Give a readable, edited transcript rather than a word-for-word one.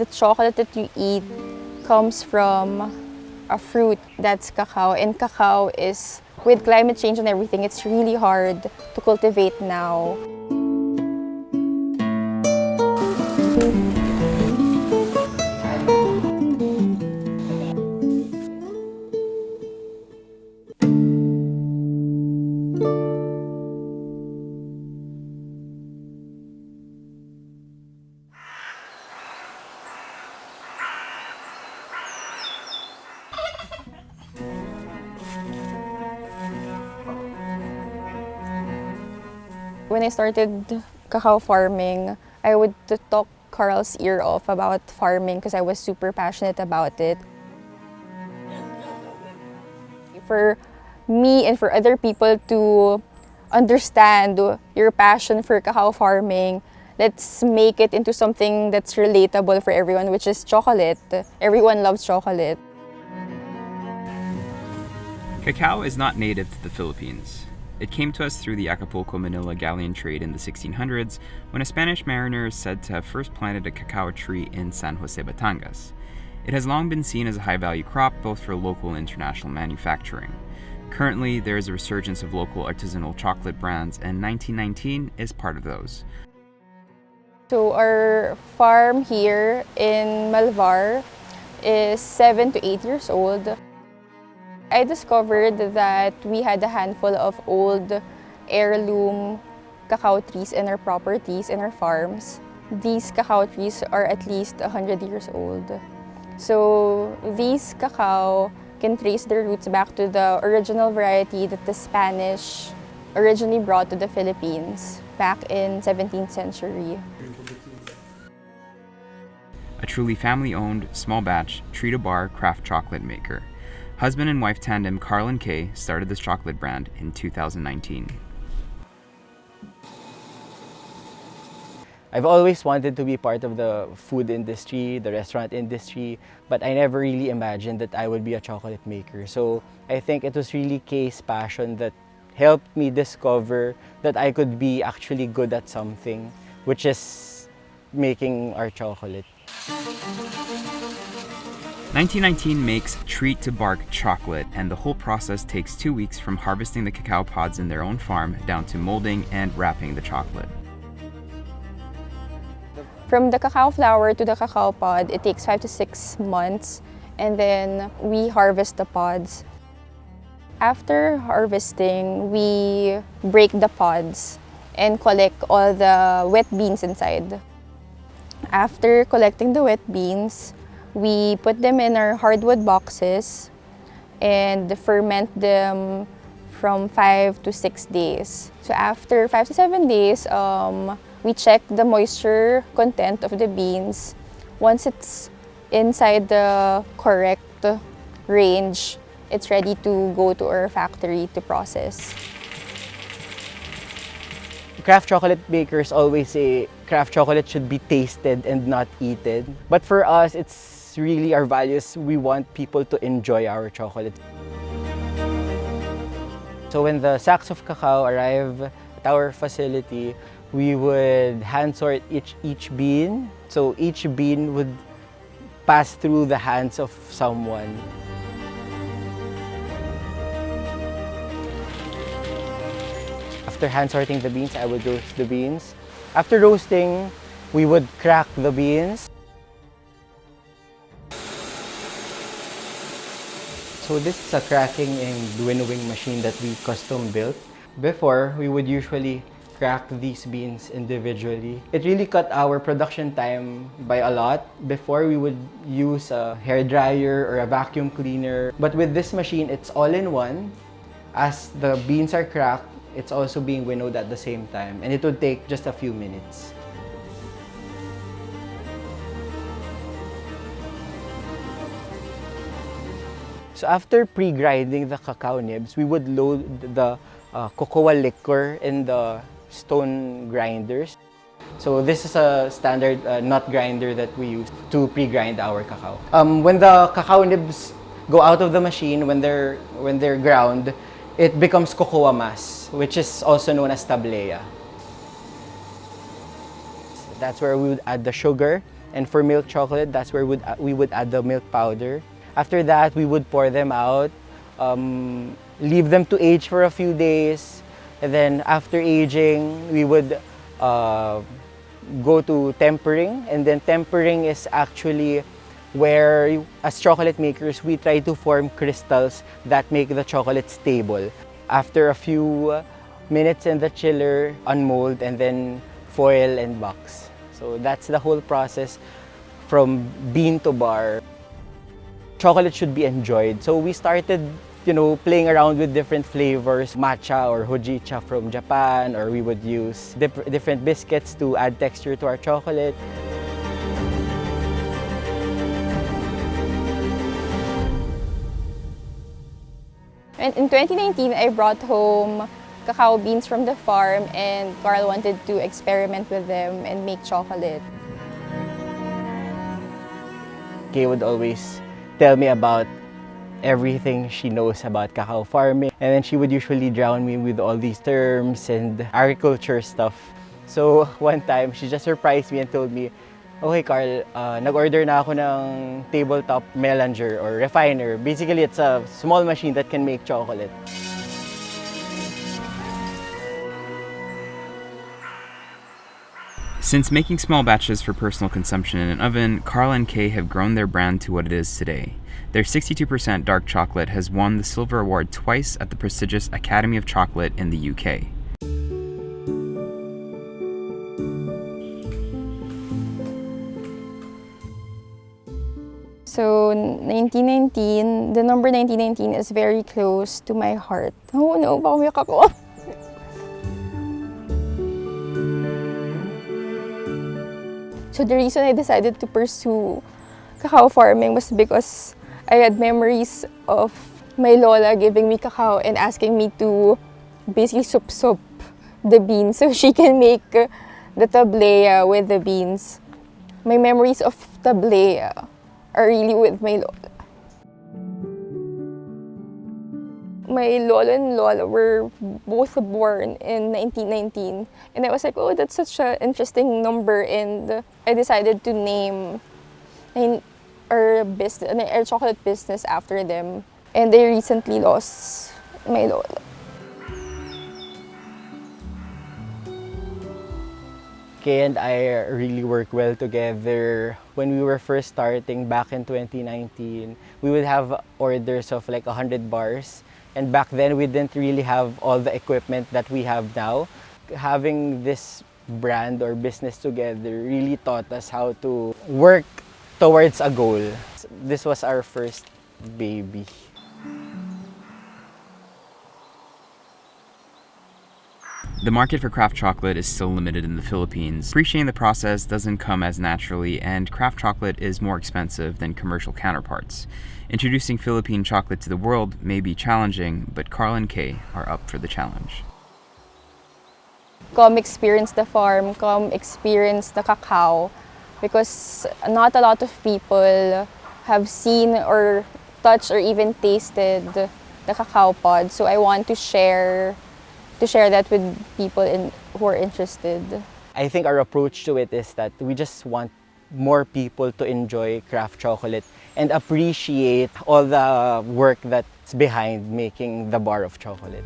the chocolate that you eat comes from a fruit that's cacao, and cacao is, with climate change and everything, it's really hard to cultivate now. When I started cacao farming, I would talk Carl's ear off about farming because I was super passionate about it. For me and for other people to understand your passion for cacao farming, let's make it into something that's relatable for everyone, which is chocolate. Everyone loves chocolate. Cacao is not native to the Philippines. It came to us through the Acapulco-Manila galleon trade in the 1600s when a Spanish mariner is said to have first planted a cacao tree in San Jose, Batangas. It has long been seen as a high-value crop both for local and international manufacturing. Currently, there is a resurgence of local artisanal chocolate brands, and 1919 is part of those. So our farm here in Malvar is 7 to 8 years old. I discovered that we had a handful of old heirloom cacao trees in our properties, in our farms. These cacao trees are at least 100 years old. So these cacao can trace their roots back to the original variety that the Spanish originally brought to the Philippines back in 17th century. A truly family-owned, small-batch, tree-to-bar craft chocolate maker. Husband and wife tandem Carl and Kay started this chocolate brand in 2019. I've always wanted to be part of the food industry, the restaurant industry, but I never really imagined that I would be a chocolate maker. So I think it was really Kay's passion that helped me discover that I could be actually good at something, which is making our chocolate. 1919 makes treat-to-bark chocolate, and the whole process takes 2 weeks from harvesting the cacao pods in their own farm down to molding and wrapping the chocolate. From the cacao flower to the cacao pod, it takes 5 to 6 months, and then we harvest the pods. After harvesting, we break the pods and collect all the wet beans inside. After collecting the wet beans, we put them in our hardwood boxes and ferment them from 5 to 6 days. So after 5 to 7 days, we check the moisture content of the beans. Once it's inside the correct range, it's ready to go to our factory to process. Craft chocolate bakers always say craft chocolate should be tasted and not eaten. But for us, it's really our values. We want people to enjoy our chocolate. So when the sacks of cacao arrive at our facility, we would hand sort each bean. So each bean would pass through the hands of someone. After hand sorting the beans, I would roast the beans. After roasting, we would crack the beans. So this is a cracking and winnowing machine that we custom built. Before, we would usually crack these beans individually. It really cut our production time by a lot. Before, we would use a hair dryer or a vacuum cleaner. But with this machine, it's all in one. As the beans are cracked, it's also being winnowed at the same time. And it would take just a few minutes. So after pre-grinding the cacao nibs, we would load the cocoa liquor in the stone grinders. So this is a standard nut grinder that we use to pre-grind our cacao. When the cacao nibs go out of the machine, when they're ground, it becomes cocoa mass, which is also known as tablea. That's where we would add the sugar And for milk chocolate, that's where we would add the milk powder. After that, we would pour them out, leave them to age for a few days. And then after aging, we would go to tempering. And then tempering is actually where, as chocolate makers, we try to form crystals that make the chocolate stable. After a few minutes in the chiller, unmold, and then foil and box. So that's the whole process from bean to bar. Chocolate should be enjoyed. So we started, playing around with different flavors, matcha or hojicha from Japan, or we would use different biscuits to add texture to our chocolate. And in 2019, I brought home cacao beans from the farm, and Carl wanted to experiment with them and make chocolate. Kay would always tell me about everything she knows about cacao farming, and then she would usually drown me with all these terms and agriculture stuff. So one time, she just surprised me and told me, "Okay, Carl, nag-order na ako ng tabletop melanger or refiner. Basically, it's a small machine that can make chocolate." Since making small batches for personal consumption in an oven, Carl and Kay have grown their brand to what it is today. Their 62% dark chocolate has won the Silver Award twice at the prestigious Academy of Chocolate in the UK. So 1919, the number 1919 is very close to my heart. Oh no, baka umiyak ako. So the reason I decided to pursue cacao farming was because I had memories of my lola giving me cacao and asking me to basically sup the beans so she can make the tablea with the beans. My memories of tablea are really with my lola. My lola and lola were both born in 1919, and I was like, oh, that's such an interesting number, and I decided to name our chocolate business after them, and they recently lost my lola. Kay and I really work well together. When we were first starting back in 2019, we would have orders of like 100 bars. And back then, we didn't really have all the equipment that we have now. Having this brand or business together really taught us how to work towards a goal. This was our first baby. The market for craft chocolate is still limited in the Philippines. Appreciating the process doesn't come as naturally, and craft chocolate is more expensive than commercial counterparts. Introducing Philippine chocolate to the world may be challenging, but Carl and Kay are up for the challenge. Come experience the farm, come experience the cacao, because not a lot of people have seen or touched or even tasted the cacao pod. So I want to share that with people who are interested. I think our approach to it is that we just want more people to enjoy craft chocolate and appreciate all the work that's behind making the bar of chocolate.